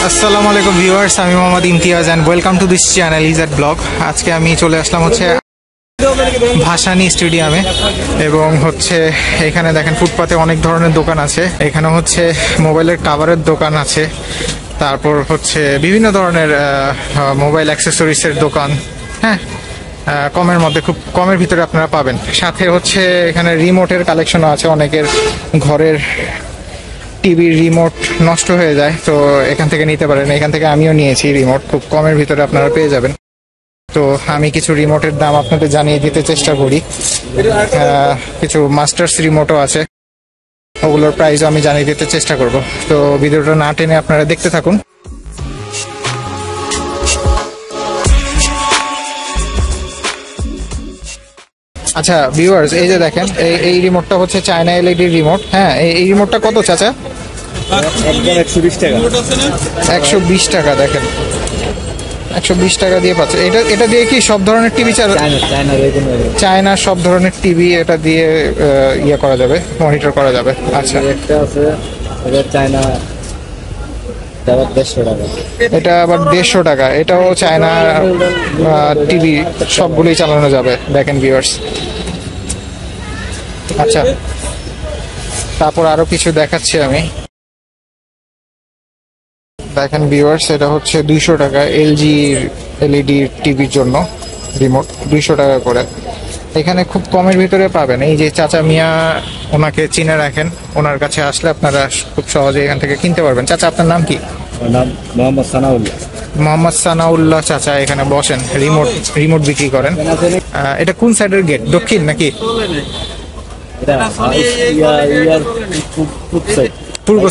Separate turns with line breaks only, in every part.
আসসালামু আলাইকুম ভিউয়ার্স, আমি Mohammad Imtiaz and welcome to this channel Izat blog. আজকে আমি চলে আসলাম হচ্ছে ভাসানী স্টেডিয়ামে এবং হচ্ছে এখানে দেখেন ফুটপাতে অনেক ধরনের দোকান আছে। এখানে হচ্ছে মোবাইলের কাভারের দোকান আছে, তারপর হচ্ছে বিভিন্ন ধরনের মোবাইল অ্যাক্সেসরিজের দোকান। হ্যাঁ, কমের মধ্যে, খুব কমের ভিতরে আপনারা পাবেন। সাথে হচ্ছে এখানে রিমোটের কালেকশনও আছে। অনেকের ঘরের টিভির রিমোট নষ্ট হয়ে যায়, তো এখান থেকে নিতে পারেন। এখান থেকে আমিও নিয়েছি রিমোট, খুব কমের ভিতরে আপনারা পেয়ে যাবেন। তো আমি কিছু রিমোটের দাম আপনাদের জানিয়ে দিতে চেষ্টা করি। কিছু মাস্টার্স রিমোটও আছে, ওগুলোর প্রাইসও আমি জানিয়ে দিতে চেষ্টা করব। তো ভিডিওটা না টেনে আপনারা দেখতে থাকুন। আচ্ছা ভিউয়ার্স, এই যে দেখেন এই রিমোটটা হচ্ছে চায়না এলইডি রিমোট। হ্যাঁ, এই রিমোটটা কত চাচা?
120 টাকা।
120 টাকা। দেখেন 120 টাকা দিয়ে পাচ্ছে। এটা দিয়ে কি সব ধরনের টিভি চায়না সব ধরনের টিভি এটা দিয়ে ইয়ে করা যাবে, মনিটর করা যাবে। আচ্ছা,
একটা আছে এটা চায়না,
এটা আবার 150 টাকা। এটাও চায়না টিভি, সবগুলোই চালানো যাবে। দেখেন ভিউয়ার্স। আচ্ছা, তারপর আরো কিছু দেখাচ্ছি আমি। দেখেন ভিউয়ার্স, এটা হচ্ছে 200 টাকা। এলজি এলইডি টিভির জন্য রিমোট 200 টাকা করে। এখানে খুব কমের ভিতরে পাবেন। এই যে চাচা মিয়া, ওনাকে চিনে রাখেন, ওনার কাছে আসলে আপনারা খুব সহজে এখান থেকে কিনতে পারবেন। চাচা, আপনার নাম কি?
নাম মোহাম্মদ সানাউল্লাহ।
মোহাম্মদ সানাউল্লাহ চাচা এখানে বসেন, রিমোট বিক্রি করেন। এটা কোন সাইডের গেট? দক্ষিণ নাকি পূর্ব?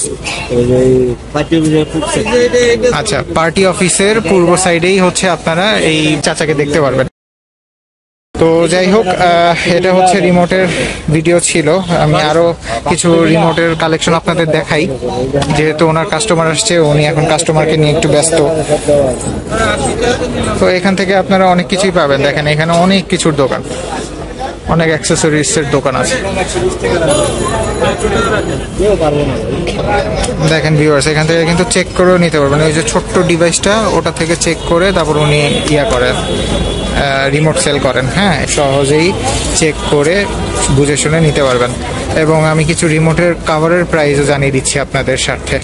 আচ্ছা, পার্টি অফিসের পূর্ব সাইডেই হচ্ছে আপনারা এই চাচাকে দেখতে পারবেন। তো যাই হোক, এটা হচ্ছে রিমোটের ভিডিও ছিল। আমি আরো কিছু রিমোটের কালেকশন আপনাদের দেখাই, যেহেতু ওনার কাস্টমার আসছে, উনি এখন কাস্টমারকে নিয়ে একটু ব্যস্ত। তো এখান থেকে আপনারা অনেক কিছুই পাবেন। দেখেন এখানে অনেক কিছুর দোকান, অনেক অ্যাক্সেসরিজের দোকান আছে। দেখেন ভিউয়ার্স, এখান থেকে কিন্তু চেক করেও নিতে পারবেন। ওই যে ছোট্ট ডিভাইসটা, ওটা থেকে চেক করে তারপর উনি করেন, রিমোট সেল করেন। হ্যাঁ, সহজেই চেক করে বুঝে শুনে নিতে পারবেন। এবং আমি কিছু রিমোটের কাভারের প্রাইসও জানিয়ে দিচ্ছি আপনাদের স্বার্থে।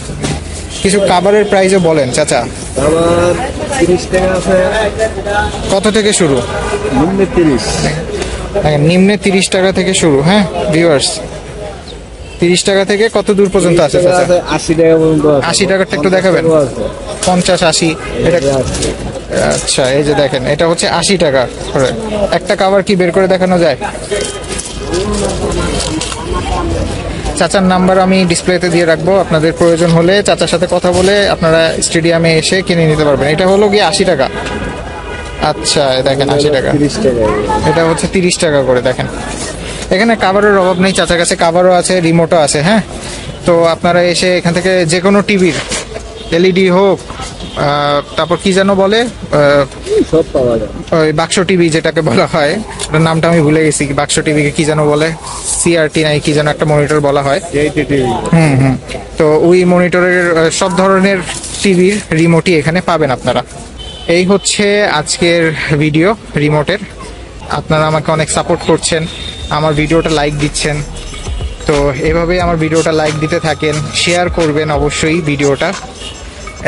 কিছু কাভারের প্রাইসও বলেন চাচা।
30 টাকা আছে।
কত থেকে শুরু?
নিম্নে 30।
নিম্নে 30 টাকা থেকে শুরু। হ্যাঁ ভিউয়ার্স, 30 টাকা থেকে কত দূর পর্যন্ত আছে চাচা?
80 টাকা পর্যন্ত।
80 টাকারটা একটু দেখাবেন। 50, 80 এটা। আচ্ছা, এই যে দেখেন, এটা হচ্ছে 80 টাকা করে। একটা কাভার কি বের করে দেখানো যায়? চাচার নাম্বার আমি ডিসপ্লেতে দিয়ে রাখবো, আপনাদের প্রয়োজন হলে চাচার সাথে কথা বলে আপনারা স্টেডিয়ামে এসে কিনে নিতে পারবেন। এটা হলো কি 80 টাকা। আচ্ছা, দেখেন 80 টাকা। এটা হচ্ছে 30 টাকা করে। দেখেন এখানে কাভারের অভাব নেই, চাচার কাছে কাভারও আছে, রিমোটও আছে। হ্যাঁ, তো আপনারা এসে এখান থেকে যে কোনো টিভির, এলইডি হোক, তারপর কি যেন বলে,
সব পাওয়া যায়।
ওই বাক্স টিভি যেটাকে বলা হয়, ওটার নামটা আমি ভুলে গেছি। বাক্স টিভিকে কি যেন বলে, সিআরটি নাই কি যেন একটা মনিটর বলা হয়। তো ওই মনিটরের সব ধরনের টিভির রিমোটই এখানে পাবেন আপনারা। এই হচ্ছে আজকের ভিডিও রিমোটের। আপনারা আমাকে অনেক সাপোর্ট করছেন, আমার ভিডিওটা লাইক দিচ্ছেন। তো এভাবেই আমার ভিডিওটা লাইক দিতে থাকেন, শেয়ার করবেন অবশ্যই ভিডিওটা,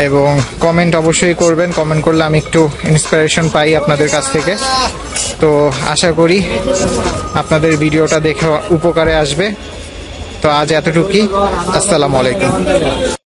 এবং কমেন্ট অবশ্যই করবেন। কমেন্ট করলে আমি একটু ইন্সপিরেশন পাই আপনাদের কাছ থেকে। তো আশা করি আপনাদের ভিডিওটা দেখে উপকারে আসবে। তো আজ এতটুকুই। আসসালামু আলাইকুম।